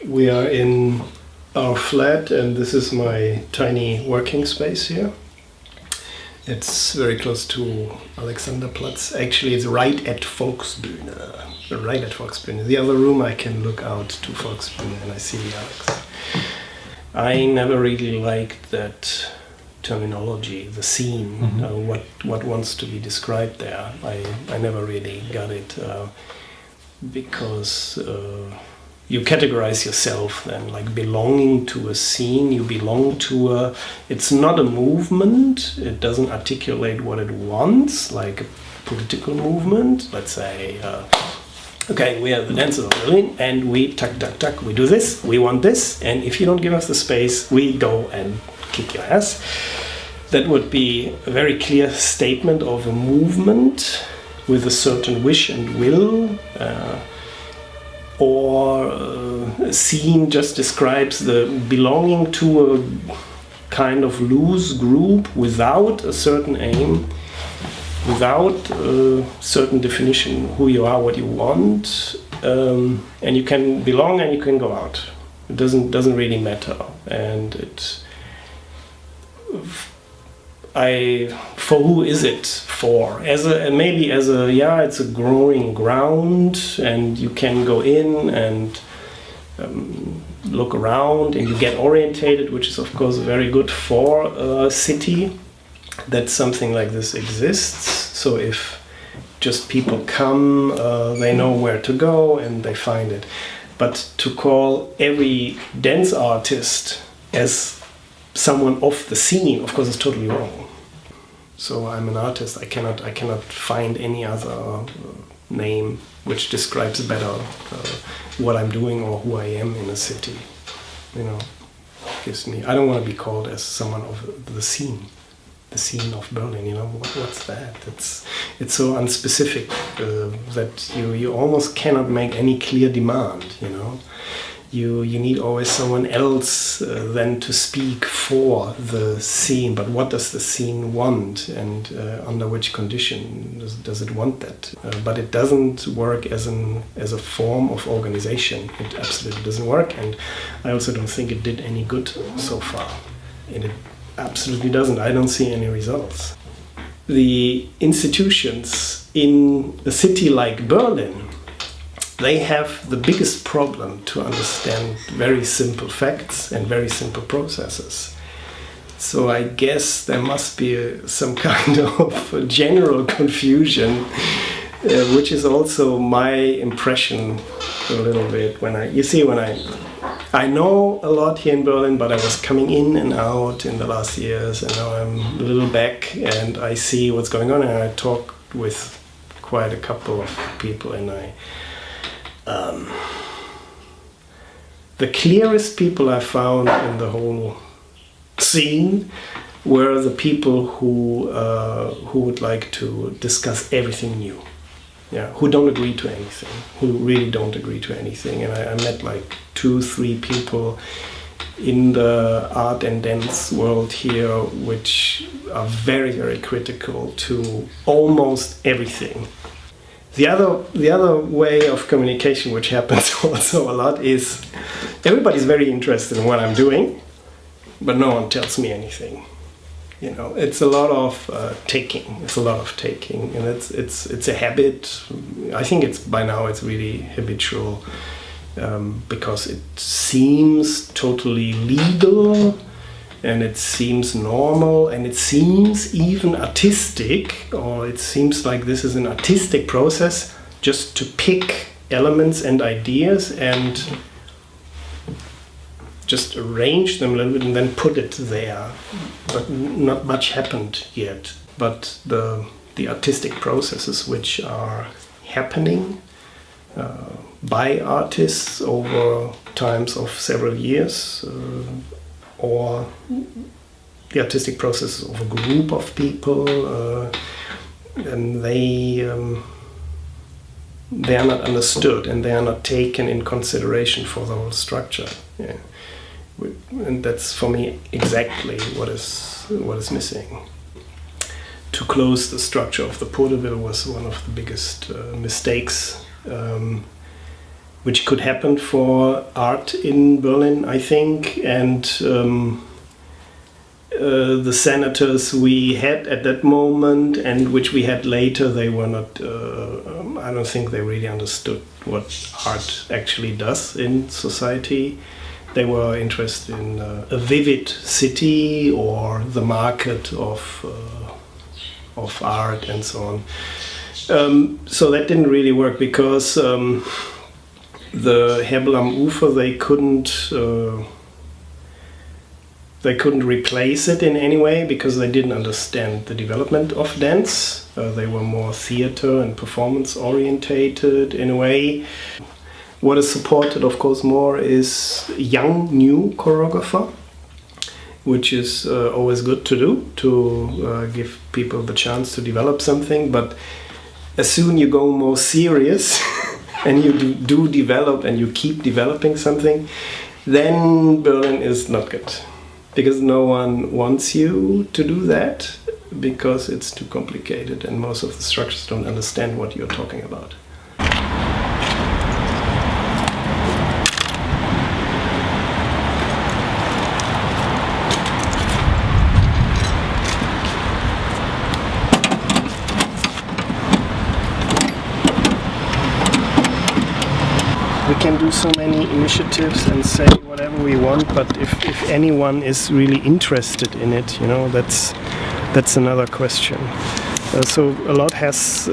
We are in our flat, and this is my tiny working space here. It's very close to Alexanderplatz. Actually, it's right at Volksbühne. Right at Volksbühne. The other room I can look out to Volksbühne and I see the Alex. I never really liked that terminology, the scene, what wants to be described there. I never really got it because you categorize yourself then, like belonging to a scene. You belong to a, it's not a movement, it doesn't articulate what it wants, like a political movement. Let's say, okay, we are the dancers of Berlin and we tuck, we do this, we want this, and if you don't give us the space, we go and kick your ass. That would be a very clear statement of a movement with a certain wish and will. Or a scene just describes the belonging to a kind of loose group without a certain aim, without a certain definition who you are, what you want, and you can belong and you can go out. It doesn't really matter, and for who is it for? It's a growing ground, and you can go in and look around, and you get orientated, which is of course very good for a city that something like this exists. So if just people come, they know where to go and they find it. But to call every dance artist as someone off the scene, of course, is totally wrong. So I'm an artist. I cannot find any other name which describes better what I'm doing or who I am in a city. Gives me. I don't want to be called as someone of the scene of Berlin. What's that? It's so unspecific that you almost cannot make any clear demand. You need always someone else then to speak for the scene. But what does the scene want, and under which condition does it want that? But it doesn't work as a form of organization. It absolutely doesn't work, and I also don't think it did any good so far. And it absolutely doesn't. I don't see any results. The institutions in a city like Berlin, they have the biggest problem to understand very simple facts and very simple processes. So I guess there must be some kind of general confusion, which is also my impression a little bit. I know a lot here in Berlin, but I was coming in and out in the last years, and now I'm a little back and I see what's going on, and I talk with quite a couple of people, and the clearest people I found in the whole scene were the people who would like to discuss everything new. Who don't agree to anything, who really don't agree to anything. And I met like 2-3 people in the art and dance world here which are very, very critical to almost everything. The other way of communication which happens also a lot is everybody's very interested in what I'm doing, but no one tells me anything. It's a lot of taking. It's a lot of taking, and it's a habit. I think by now it's really habitual because it seems totally legal, and it seems normal, and it seems even artistic, or it seems like this is an artistic process just to pick elements and ideas and just arrange them a little bit and then put it there. But not much happened yet. But the artistic processes which are happening by artists over times of several years, or the artistic process of a group of people, and they are not understood and they are not taken in consideration for the whole structure. And that's for me exactly what is missing. To close the structure of the Pot de Ville was one of the biggest mistakes. And it seems totally legal, and it seems normal, and it seems even artistic process just to pick elements and ideas and just arrange them a little bit and then put it there. But the artistic processes which are happening by artists over times of several years, or the artistic processes of a group of people, and they are not understood and they are not taken in consideration for the whole structure. And that's for me exactly what is missing. To close the structure of the Pot de Ville was one of the biggest mistakes. which could happen for art in Berlin, I think. And the senators we had at that moment and which we had later, they were not, I don't think they really understood what art actually does in society. They were interested in a vivid city or the market of art and so on. So that didn't really work because the Hebel am Ufer, they couldn't replace it in any way because they didn't understand the development of dance. They were more theater and performance orientated in a way. What is supported, of course, more is young, new choreographer, which is always good to do, to give people the chance to develop something. But as soon you go more serious and you do develop and you keep developing something, then Berlin is not good. Because no one wants you to do that, because it's too complicated and most of the structures don't understand what you're talking about. We can do so many initiatives and say whatever we want, but if anyone is really interested in it, you know, that's another question. So a lot has,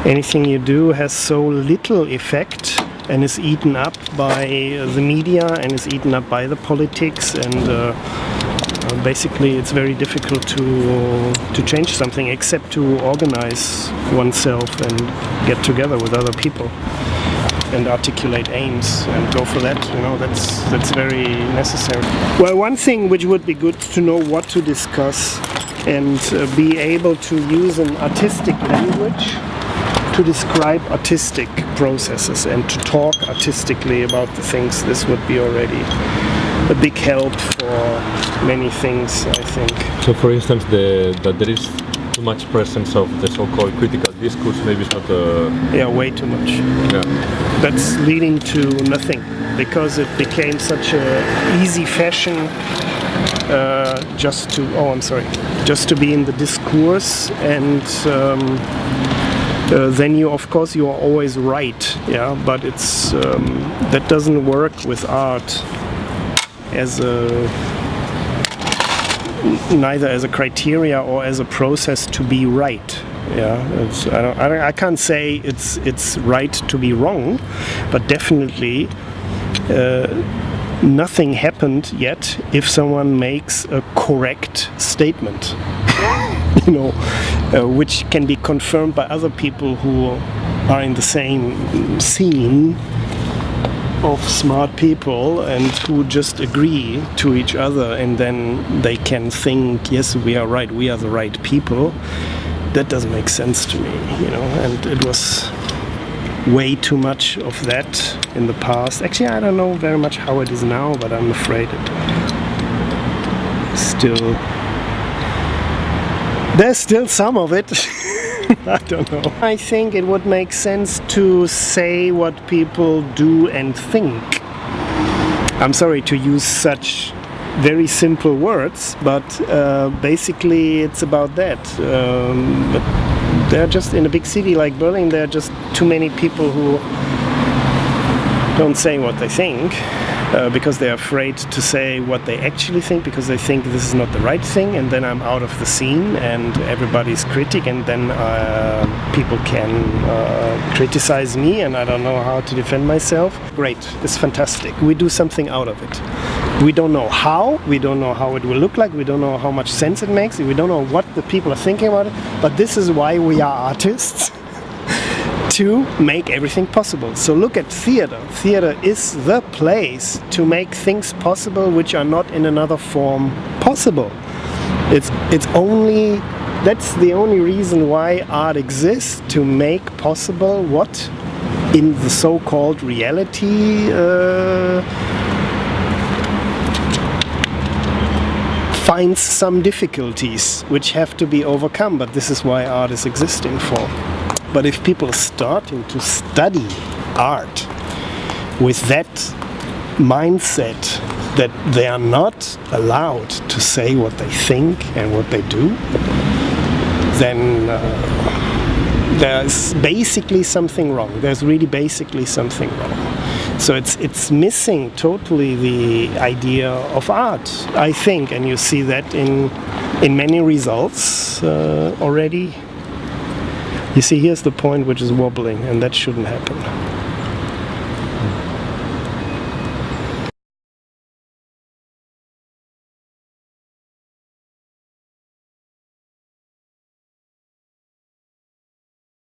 anything you do has so little effect and is eaten up by the media and is eaten up by the politics, and basically it's very difficult to change something except to organize oneself and get together with other people and articulate aims and go for that, you know, that's very necessary. Well, one thing which would be good to know what to discuss and be able to use an artistic language to describe artistic processes and to talk artistically about the things. This would be already a big help for many things, I think. So for instance, that there is too much presence of the so-called critical discourse, maybe it's not yeah, way too much. Yeah. That's leading to nothing, because it became such a easy fashion just to be in the discourse, and then you, of course, you are always right, yeah, but it's that doesn't work with art as neither as a criteria or as a process to be right. Yeah, I can't say it's right to be wrong, but definitely nothing happened yet if someone makes a correct statement, you know, which can be confirmed by other people who are in the same scene of smart people and who just agree to each other, and then they can think, yes, we are right, we are the right people. That doesn't make sense to me, you know, and it was way too much of that in the past. Actually, I don't know very much how it is now, but I'm afraid there's still some of it. I don't know. I think it would make sense to say what people do and think. I'm sorry to use such very simple words, but basically it's about that. But they're just in a big city like Berlin, there are just too many people who don't say what they think because they're afraid to say what they actually think, because they think this is not the right thing, and then I'm out of the scene and everybody's critic, and then people can criticize me and I don't know how to defend myself. Great, it's fantastic. We do something out of it. We don't know how, we don't know how it will look like, we don't know how much sense it makes, we don't know what the people are thinking about it, but this is why we are artists. To make everything possible. So look at theater. Theater is the place to make things possible which are not in another form possible. It's only, that's the only reason why art exists, to make possible what in the so-called reality finds some difficulties which have to be overcome, but this is why art is existing for. But if people are starting to study art with that mindset that they are not allowed to say what they think and what they do, then there's basically something wrong. There's really basically something wrong. So it's missing totally the idea of art, I think, and you see that in many results already. You see, here's the point which is wobbling, and that shouldn't happen.